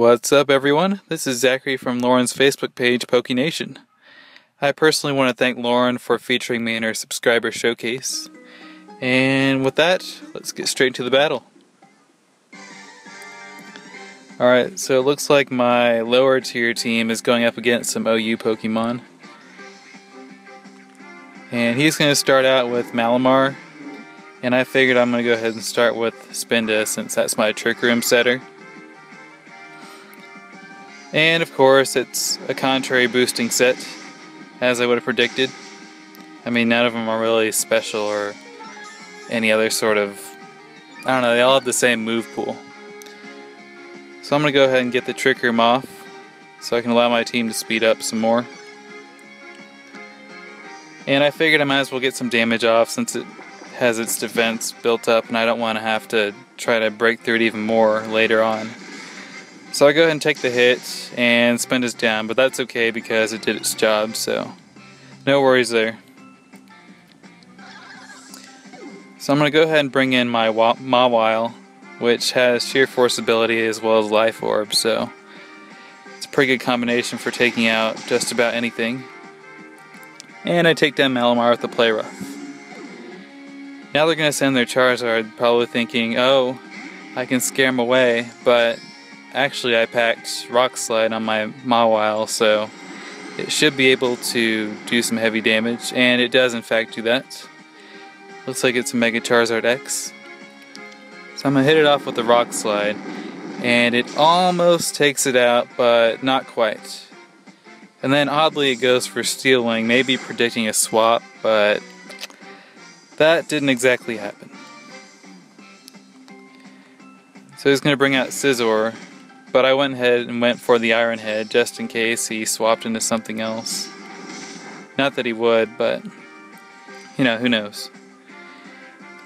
What's up, everyone? This is Zachary from Lauren's Facebook page, PokeNation. I personally want to thank Lauren for featuring me in her subscriber showcase. And with that, let's get straight to the battle. Alright, so it looks like my lower tier team is going up against some OU Pokemon. And he's going to start out with Malamar. And I figured I'm going to go ahead and start with Spinda since that's my Trick Room setter. And of course, it's a contrary boosting set, as I would have predicted. I mean, none of them are really special or any other sort of... I don't know, they all have the same move pool. So I'm going to go ahead and get the Trick Room off, so I can allow my team to speed up some more. And I figured I might as well get some damage off since it has its defense built up and I don't want to have to try to break through it even more later on. So I go ahead and take the hit and Spinda's down, but that's okay because it did its job, so no worries there. So I'm going to go ahead and bring in my Mawile, which has Sheer Force ability as well as Life Orb, so it's a pretty good combination for taking out just about anything. And I take down Malamar with the Play Rough. Now they're going to send their Charizard, probably thinking, oh, I can scare him away, but actually I packed Rock Slide on my Mawile, so it should be able to do some heavy damage, and it does in fact do that. Looks like it's a Mega Charizard X. So I'm going to hit it off with the Rock Slide, and it almost takes it out, but not quite. And then oddly it goes for Steel Wing, maybe predicting a swap, but that didn't exactly happen. So he's going to bring out Scizor, but I went ahead and went for the Iron Head just in case he swapped into something else. Not that he would, but you know, who knows.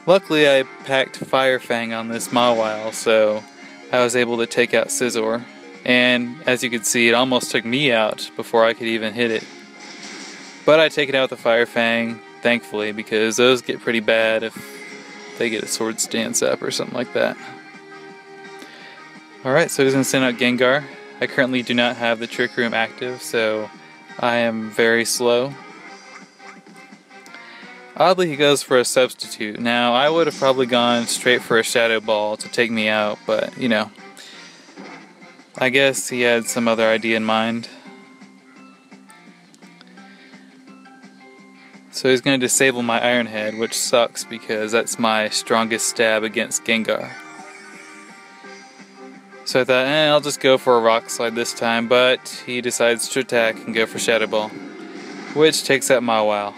Luckily I packed Fire Fang on this Mawile, so I was able to take out Scizor. And as you can see, it almost took me out before I could even hit it. But I take it out with the Fire Fang, thankfully, because those get pretty bad if they get a Swords Dance up or something like that. Alright, so he's going to send out Gengar. I currently do not have the Trick Room active, so I am very slow. Oddly, he goes for a Substitute. Now, I would have probably gone straight for a Shadow Ball to take me out, but, you know, I guess he had some other idea in mind. So he's going to disable my Iron Head, which sucks because that's my strongest stab against Gengar. So I thought, I'll just go for a Rock Slide this time, but he decides to attack and go for Shadow Ball, which takes out Mawile.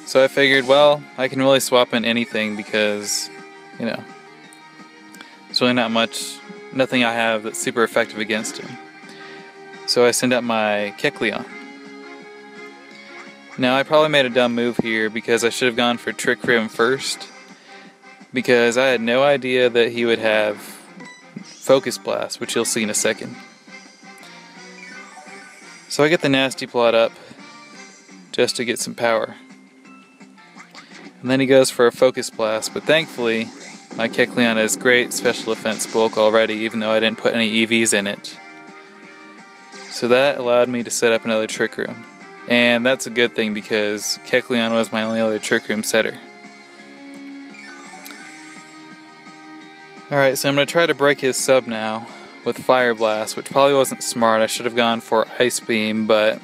So I figured, well, I can really swap in anything because, you know, there's really nothing I have that's super effective against him. So I send out my Kecleon. Now I probably made a dumb move here because I should have gone for Trick Room first, because I had no idea that he would have Focus Blast, which you'll see in a second. So I get the Nasty Plot up just to get some power. And then he goes for a Focus Blast, but thankfully my Kecleon has great special defense bulk already, even though I didn't put any EVs in it. So that allowed me to set up another Trick Room. And that's a good thing because Kecleon was my only other Trick Room setter. Alright, so I'm going to try to break his sub now with Fire Blast, which probably wasn't smart. I should have gone for Ice Beam, but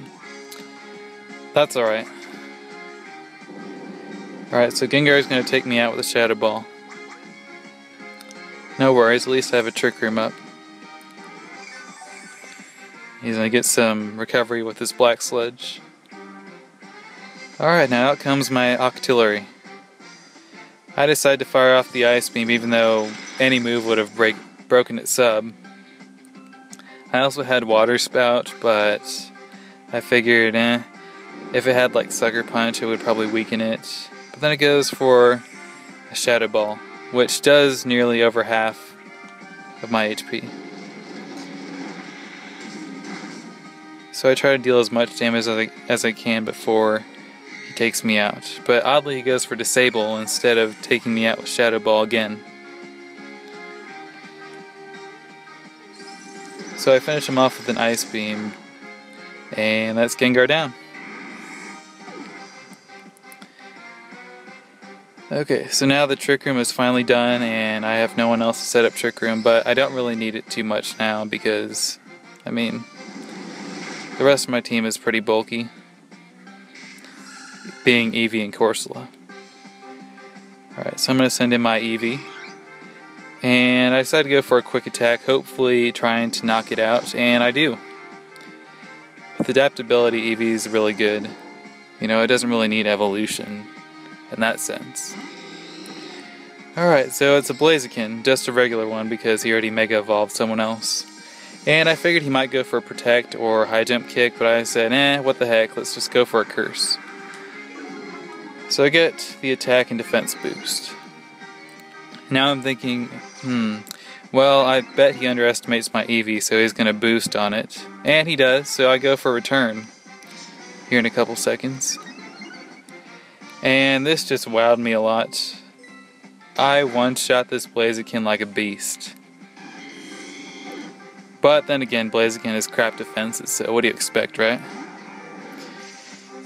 that's alright. Alright, so Gengar is going to take me out with a Shadow Ball. No worries, at least I have a Trick Room up. He's going to get some recovery with his Black Sludge. Alright, now out comes my Octillery. I decide to fire off the Ice Beam even though any move would have broken its sub. I also had Water Spout, but I figured, if it had like Sucker Punch it would probably weaken it. But then it goes for a Shadow Ball, which does nearly over half of my HP. So I try to deal as much damage as I can before he takes me out. But oddly he goes for Disable instead of taking me out with Shadow Ball again. So I finish him off with an Ice Beam, and that's Gengar down. Okay, so now the Trick Room is finally done, and I have no one else to set up Trick Room, but I don't really need it too much now because, I mean, the rest of my team is pretty bulky, being Eevee and Corsola. Alright, so I'm going to send in my Eevee, and I decided to go for a quick attack, hopefully trying to knock it out, and I do. With adaptability, Eevee is really good. You know, it doesn't really need evolution in that sense. Alright, so it's a Blaziken, just a regular one because he already Mega Evolved someone else. And I figured he might go for a Protect or High Jump Kick, but I said, what the heck, let's just go for a Curse. So I get the attack and defense boost. Now I'm thinking, well, I bet he underestimates my Eevee, so he's going to boost on it. And he does, so I go for a return here in a couple seconds. And this just wowed me a lot. I one-shot this Blaziken like a beast. But then again, Blaziken has crap defenses, so what do you expect, right?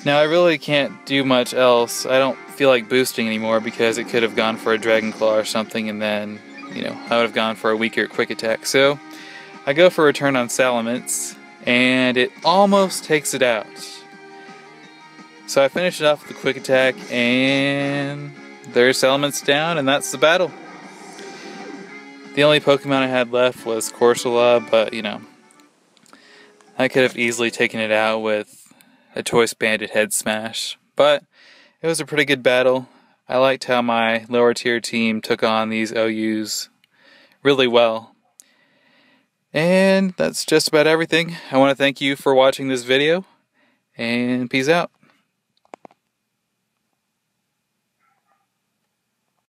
Now I really can't do much else. I don't feel like boosting anymore because it could have gone for a Dragon Claw or something, and then, you know, I would have gone for a weaker Quick Attack. So I go for a return on Salamence, and it almost takes it out. So I finish it off with a Quick Attack, and there's Salamence down, and that's the battle. The only Pokemon I had left was Corsola, but, you know, I could have easily taken it out with a Choice Banded Head Smash. But it was a pretty good battle. I liked how my lower tier team took on these OUs really well. And that's just about everything. I want to thank you for watching this video, and peace out.